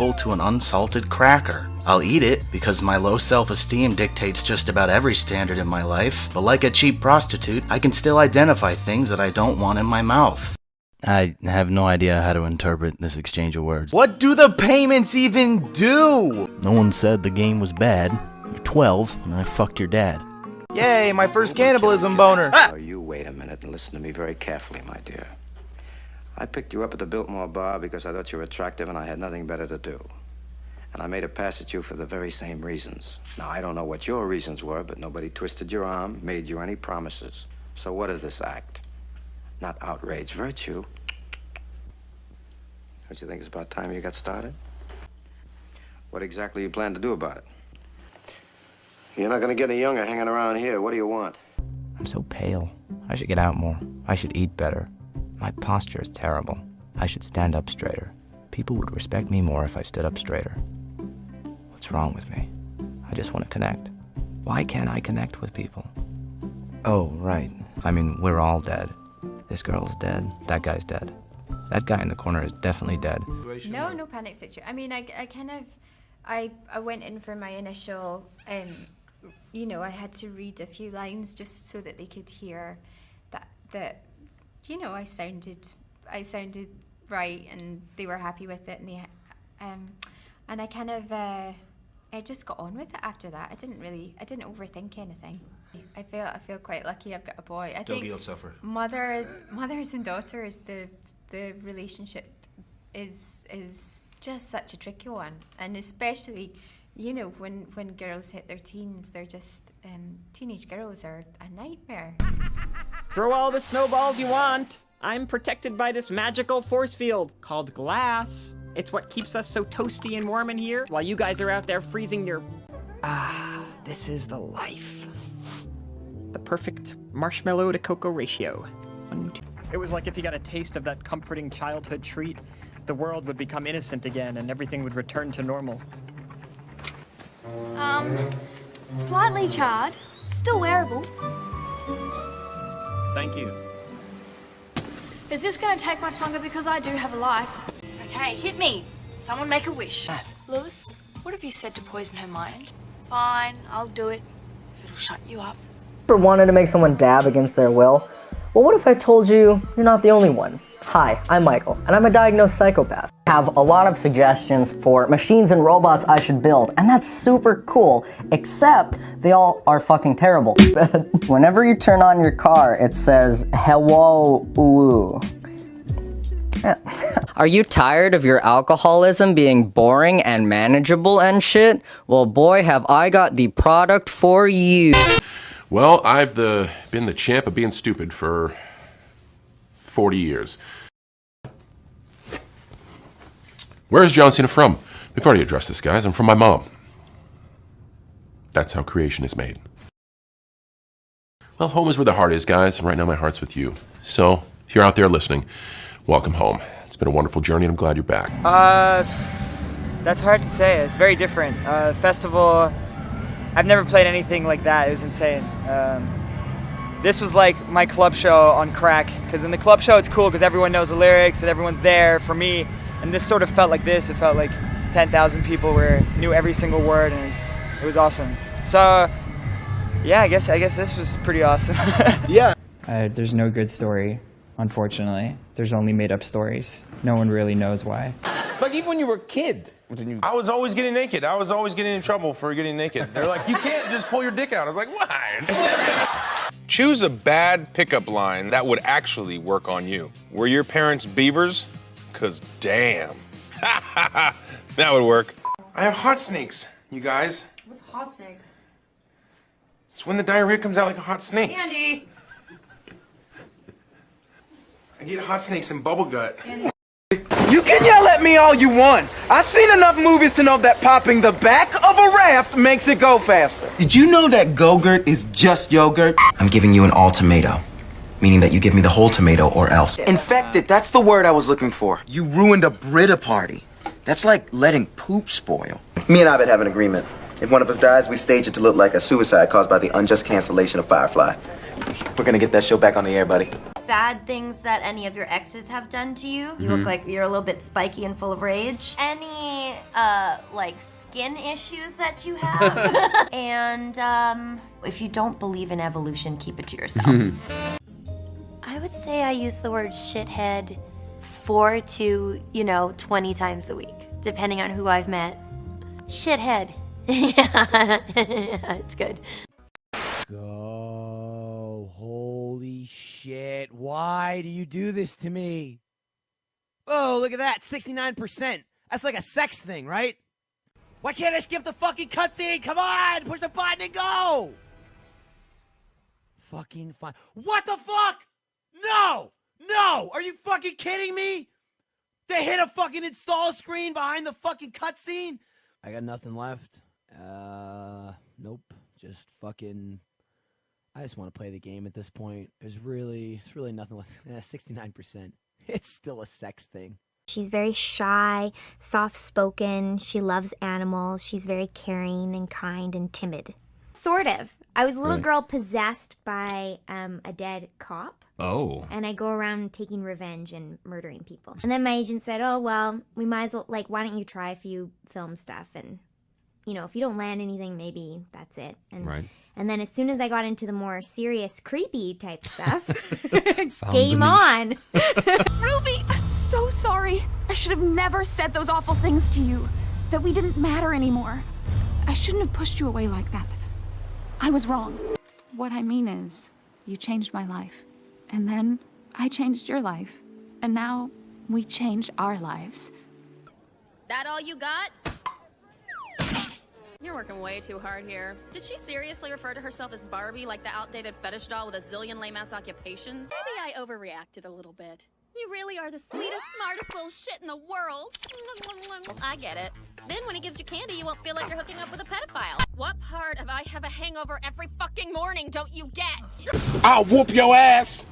to an unsalted cracker. I'll eat it because my low self-esteem dictates just about every standard in my life, but like a cheap prostitute, I can still identify things that I don't want in my mouth. I have no idea how to interpret this exchange of words. What do the payments even do? No one said the game was bad. You're 12, and I fucked your dad. Yay, my first cannibalism boner. Oh, you wait a minute and listen to me very carefully, my dear. I picked you up at the Biltmore Bar because I thought you were attractive and I had nothing better to do. And I made a pass at you for the very same reasons. Now, I don't know what your reasons were, but nobody twisted your arm, made you any promises. So what is this act? Not outrage virtue. Don't you think it's about time you got started? What exactly you plan to do about it? You're not gonna get any younger hanging around here. What do you want? I'm so pale. I should get out more. I should eat better. My posture is terrible. I should stand up straighter. People would respect me more if I stood up straighter. What's wrong with me? I just want to connect. Why can't I connect with people? Oh, right. I mean, we're all dead. This girl's dead. That guy's dead. That guy in the corner is definitely dead. No panic situation. I mean, I went in for my initial, you know, I had to read a few lines just so that they could hear that you know, I sounded right, and they were happy with it, and they, and I kind of, I just got on with it after that. I didn't overthink anything. I feel quite lucky. I've got a boy. I think you'll suffer. Mothers and daughters, the relationship is just such a tricky one, and especially, you know, when girls hit their teens, they're just teenage girls are a nightmare. Throw all the snowballs you want. I'm protected by this magical force field called glass. It's what keeps us so toasty and warm in here while you guys are out there freezing your... this is the life. The perfect marshmallow to cocoa ratio. It was like if you got a taste of that comforting childhood treat, the world would become innocent again and everything would return to normal. Slightly charred, still wearable. Thank you. Is this gonna take much longer because I do have a life? Okay, hit me. Someone make a wish. Lewis, what have you said to poison her mind? Fine, I'll do it. It'll shut you up. Ever wanted to make someone dab against their will? Well, what if I told you you're not the only one? Hi, I'm Michael, and I'm a diagnosed psychopath. I have a lot of suggestions for machines and robots I should build, and that's super cool, except they all are fucking terrible. Whenever you turn on your car, it says, hello, ooh. Are you tired of your alcoholism being boring and manageable and shit? Well, boy, have I got the product for you. Well, I've been the champ of being stupid for 40 years. Where is John Cena from? We've already addressed this, guys. I'm from my mom. That's how creation is made. Well, home is where the heart is, guys, and right now my heart's with you. So, if you're out there listening, welcome home. It's been a wonderful journey, and I'm glad you're back. That's hard to say. It's very different. Festival, I've never played anything like that. It was insane. This was like my club show on crack, because in the club show it's cool because everyone knows the lyrics and everyone's there for me, and this sort of felt like this. It felt like 10,000 people knew every single word, and it was awesome. So yeah, I guess this was pretty awesome. Yeah. There's no good story, unfortunately. There's only made up stories. No one really knows why. Like even when you were a kid, I was always getting naked. I was always getting in trouble for getting naked. They're like, you can't just pull your dick out. I was like, why? Choose a bad pickup line that would actually work on you. Were your parents beavers? Cause damn. That would work. I have hot snakes, you guys. What's hot snakes? It's when the diarrhea comes out like a hot snake. Andy! I get hot snakes and bubble gut. Andy. You can yell at me all you want. I've seen enough movies to know that popping the back of a raft makes it go faster. Did you know that Go-Gurt is just yogurt? I'm giving you an ultimatum, meaning that you give me the whole tomato or else. Infected, that's the word I was looking for. You ruined a Brita party. That's like letting poop spoil. Me and Abed have an agreement. If one of us dies, we stage it to look like a suicide caused by the unjust cancellation of Firefly. We're gonna get that show back on the air, buddy. Bad things that any of your exes have done to you. You look like you're a little bit spiky and full of rage. Any like skin issues that you have. And if you don't believe in evolution, keep it to yourself. I would say I use the word shithead 4 to, 20 times a week, depending on who I've met. Shithead. Yeah, it's good. Go. Holy shit. Why do you do this to me? Oh, look at that. 69%. That's like a sex thing, right? Why can't I skip the fucking cutscene? Come on! Push the button and go! Fucking fine. What the fuck? No! No! Are you fucking kidding me? They hit a fucking install screen behind the fucking cutscene? I got nothing left. Nope. Just fucking... I just want to play the game at this point. It's really nothing left. 69%. It's still a sex thing. She's very shy, soft-spoken. She loves animals. She's very caring and kind and timid. Sort of. I was a little girl possessed by a dead cop. Oh. And I go around taking revenge and murdering people. And then my agent said, oh, well, we might as well, why don't you try a few film stuff? And, if you don't land anything, maybe that's it. And, right. And then as soon as I got into the more serious, creepy type stuff, game on. Ruby, I'm so sorry. I should have never said those awful things to you. That we didn't matter anymore. I shouldn't have pushed you away like that. I was wrong. What I mean is, you changed my life. And then I changed your life. And now we change our lives. That all you got? You're working way too hard here. Did she seriously refer to herself as Barbie, like the outdated fetish doll with a zillion lame-ass occupations? Maybe I overreacted a little bit. You really are the sweetest, smartest little shit in the world. I get it. Then when he gives you candy, you won't feel like you're hooking up with a pedophile. What part of I have a hangover every fucking morning don't you get? I'll whoop your ass.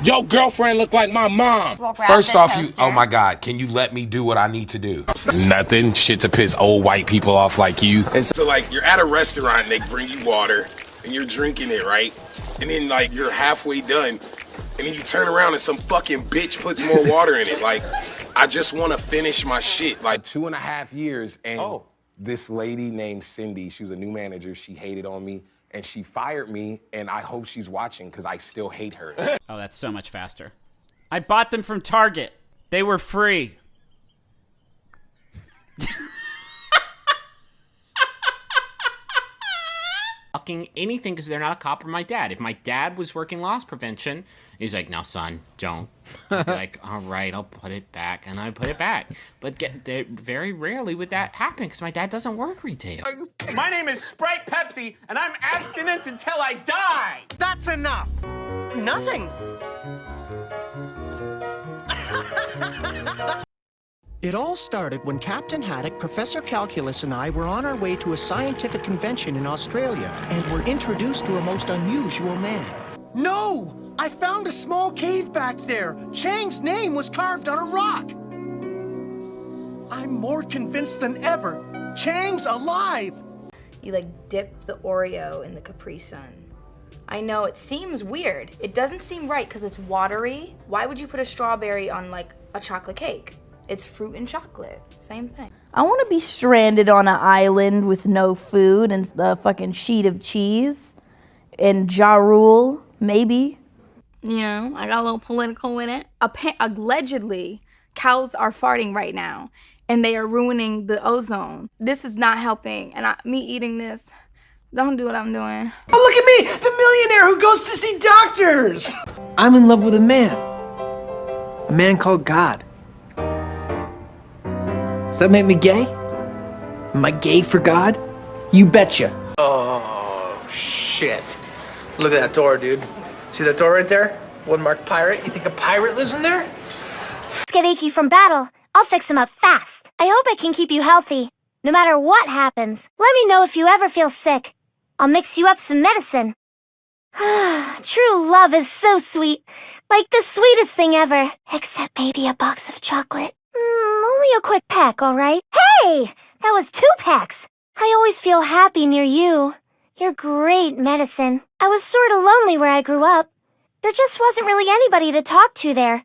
Your girlfriend look like my mom. First off, oh my God, can you let me do what I need to do? Nothing. Shit to piss old white people off like you. And so like you're at a restaurant and they bring you water and you're drinking it, right? And then like you're halfway done and then you turn around and some fucking bitch puts more water in it. Like, I just want to finish my shit. Like 2.5 years and this lady named Cindy, she was a new manager. She hated on me. And she fired me, and I hope she's watching because I still hate her. Oh, that's so much faster. I bought them from Target. They were free. Fucking anything because they're not a cop or my dad. If my dad was working loss prevention, he's like, now, son, don't. I'd be like, all right, I'll put it back. And I put it back. But very rarely would that happen because my dad doesn't work retail. My name is Sprite Pepsi, and I'm abstinence until I die. That's enough. Nothing. It all started when Captain Haddock, Professor Calculus, and I were on our way to a scientific convention in Australia and were introduced to a most unusual man. No! I found a small cave back there. Chang's name was carved on a rock. I'm more convinced than ever. Chang's alive! You dip the Oreo in the Capri Sun. I know, it seems weird. It doesn't seem right because it's watery. Why would you put a strawberry on a chocolate cake? It's fruit and chocolate. Same thing. I want to be stranded on an island with no food and a fucking sheet of cheese. And Ja Rule, maybe. I got a little political with it. Allegedly, cows are farting right now. And they are ruining the ozone. This is not helping. And me eating this, don't do what I'm doing. Oh, look at me! The millionaire who goes to see doctors! I'm in love with a man. A man called God. Does that make me gay? Am I gay for God? You betcha. Oh, shit. Look at that door, dude. See that door right there? One marked pirate. You think a pirate lives in there? Let's get achy from battle. I'll fix him up fast. I hope I can keep you healthy. No matter what happens, let me know if you ever feel sick. I'll mix you up some medicine. True love is so sweet. Like the sweetest thing ever. Except maybe a box of chocolate. Only a quick pack, all right? Hey! That was 2 packs. I always feel happy near you. You're great medicine. I was sort of lonely where I grew up. There just wasn't really anybody to talk to there.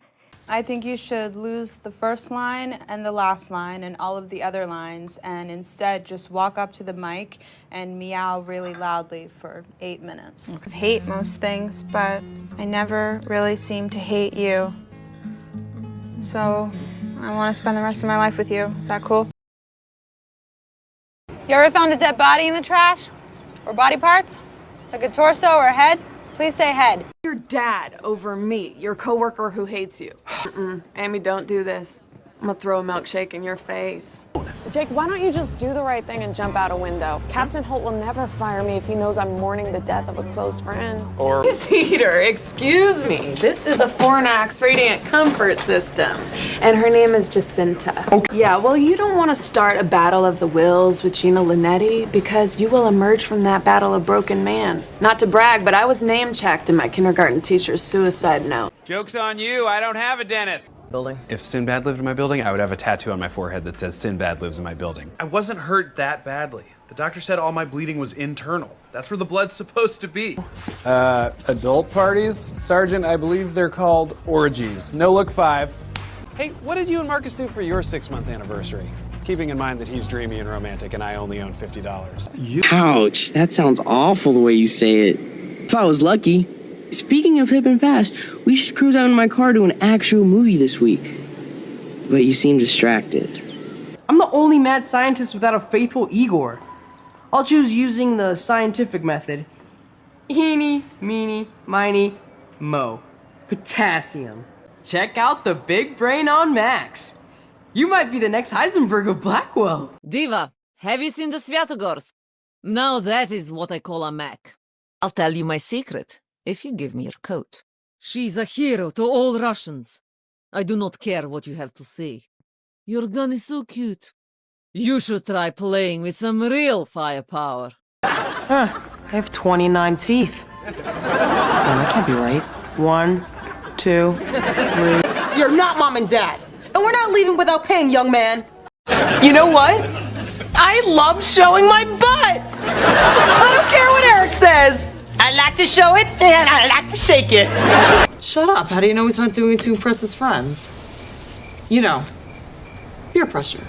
I think you should lose the first line and the last line and all of the other lines and instead just walk up to the mic and meow really loudly for 8 minutes. I hate most things, but I never really seem to hate you. So I want to spend the rest of my life with you. Is that cool? You ever found a dead body in the trash? Or body parts? Like a torso or a head? Please say head. Your dad over me, your coworker who hates you. Amy, don't do this. I'm gonna throw a milkshake in your face. Jake, why don't you just do the right thing and jump out a window? Captain Holt will never fire me if he knows I'm mourning the death of a close friend. Or... Miss Heater, excuse me. This is a Fornax Radiant Comfort System. And her name is Jacinta. Okay. Yeah, well, you don't want to start a battle of the wills with Gina Linetti because you will emerge from that battle a broken man. Not to brag, but I was name-checked in my kindergarten teacher's suicide note. Joke's on you, I don't have a dentist. Building. If Sinbad lived in my building, I would have a tattoo on my forehead that says Sinbad lives in my building. I wasn't hurt that badly. The doctor said all my bleeding was internal. That's where the blood's supposed to be. Adult parties? Sergeant, I believe they're called orgies. No look 5. Hey, what did you and Marcus do for your 6-month anniversary? Keeping in mind that he's dreamy and romantic and I only own $50. Ouch, that sounds awful the way you say it. If I was lucky. Speaking of hip and fast, we should cruise out in my car to an actual movie this week. But you seem distracted. I'm the only mad scientist without a faithful Igor. I'll choose using the scientific method. Eeny, meeny, miny, mo. Potassium. Check out the big brain on Max. You might be the next Eisenberg of Blackwell. Diva, have you seen the Svyatogorsk? Now that is what I call a Mac. I'll tell you my secret. If you give me your coat. She's a hero to all Russians. I do not care what you have to say. Your gun is so cute. You should try playing with some real firepower. Huh, I have 29 teeth. No, that can't be right. 1, 2, 3. You're not mom and dad. And we're not leaving without paying, young man. You know what? I love showing my butt. I don't care what Eric says. I like to show it, and I like to shake it. Shut up. How do you know he's not doing it to impress his friends? You know, peer pressure.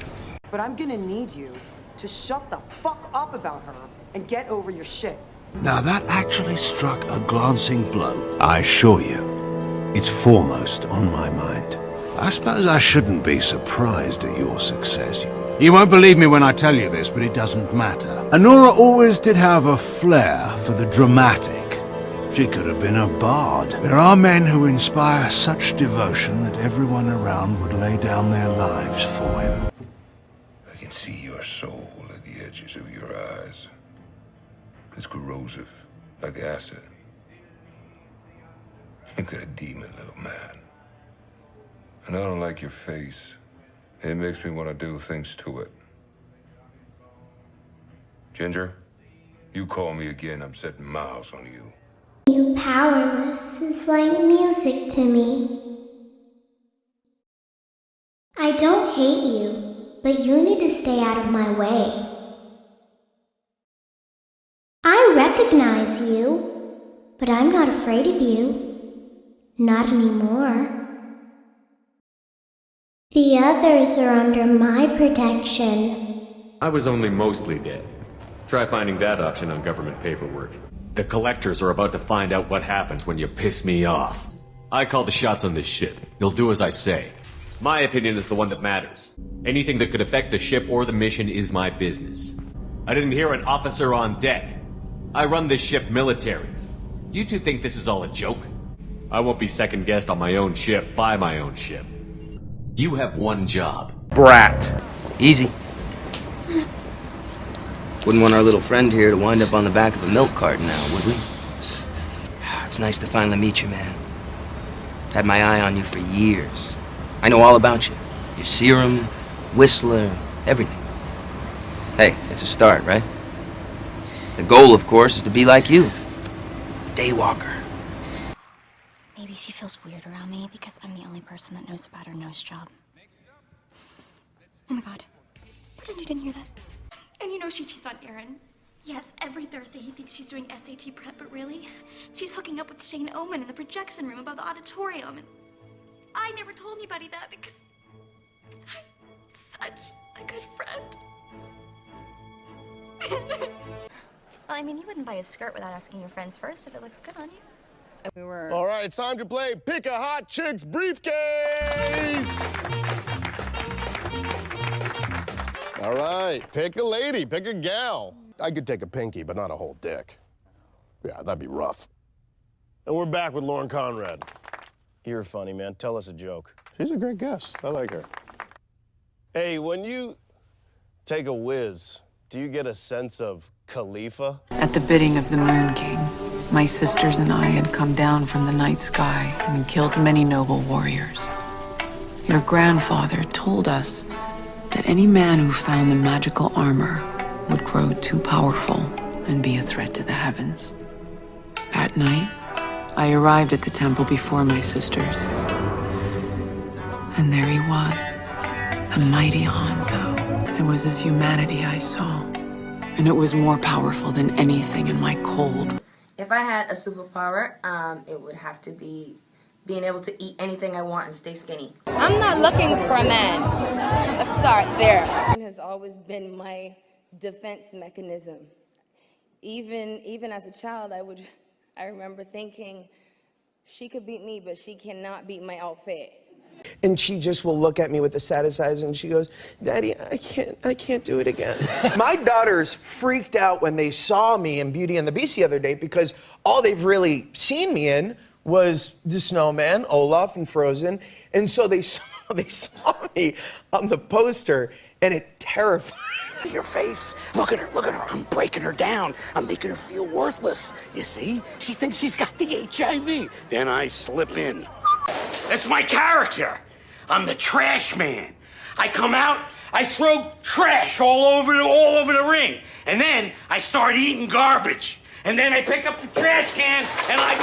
But I'm gonna need you to shut the fuck up about her and get over your shit. Now that actually struck a glancing blow. I assure you, it's foremost on my mind. I suppose I shouldn't be surprised at your success. You won't believe me when I tell you this, but it doesn't matter. Honora always did have a flair for the dramatic. She could have been a bard. There are men who inspire such devotion that everyone around would lay down their lives for him. I can see your soul at the edges of your eyes. It's corrosive, like acid. You got a demon, little man. And I don't like your face. It makes me want to do things to it. Ginger, you call me again, I'm setting miles on you. You powerless is like music to me. I don't hate you, but you need to stay out of my way. I recognize you, but I'm not afraid of you. Not anymore. The others are under my protection. I was only mostly dead. Try finding that option on government paperwork. The collectors are about to find out what happens when you piss me off. I call the shots on this ship. You'll do as I say. My opinion is the one that matters. Anything that could affect the ship or the mission is my business. I didn't hear an officer on deck. I run this ship military. Do you two think this is all a joke? I won't be second-guessed on my own ship by my own ship. You have one job. Brat. Easy. Wouldn't want our little friend here to wind up on the back of a milk carton now, would we? It's nice to finally meet you, man. Had my eye on you for years. I know all about you. Your serum, Whistler, everything. Hey, it's a start, right? The goal, of course, is to be like you. Daywalker. Maybe she feels weird around me because I'm the only person that knows about her nose job. Oh my god. Pretend you didn't hear that. And you know she cheats on Aaron. Yes, every Thursday he thinks she's doing SAT prep, but really, she's hooking up with Shane Oman in the projection room above the auditorium. And I never told anybody that because I'm such a good friend. Well, I mean, you wouldn't buy a skirt without asking your friends first if it looks good on you. We were. All right, it's time to play Pick a Hot Chick's Briefcase. All right, pick a lady, pick a gal. I could take a pinky, but not a whole dick. Yeah, that'd be rough. And we're back with Lauren Conrad. You're funny, man. Tell us a joke. She's a great guest. I like her. Hey, when you take a whiz, do you get a sense of Khalifa? At the bidding of the Moon King, my sisters and I had come down from the night sky and killed many noble warriors. Your grandfather told us that any man who found the magical armor would grow too powerful and be a threat to the heavens. That night, I arrived at the temple before my sisters. And there he was, the mighty Hanzo. It was his humanity I saw. And it was more powerful than anything in my cold. If I had a superpower, it would have to be being able to eat anything I want and stay skinny. I'm not looking for a man. Let's start there. It has always been my defense mechanism. Even as a child, I remember thinking, she could beat me, but she cannot beat my outfit. And she just will look at me with the saddest eyes and she goes, Daddy, I can't do it again. My daughters freaked out when they saw me in Beauty and the Beast the other day because all they've really seen me in was the snowman, Olaf, and Frozen. And so they saw me on the poster and it terrified me. Your face. Look at her, look at her. I'm breaking her down. I'm making her feel worthless. You see? She thinks she's got the HIV. Then I slip in. That's my character. I'm the trash man. I come out, I throw trash all over the ring. And then I start eating garbage. And then I pick up the trash can and I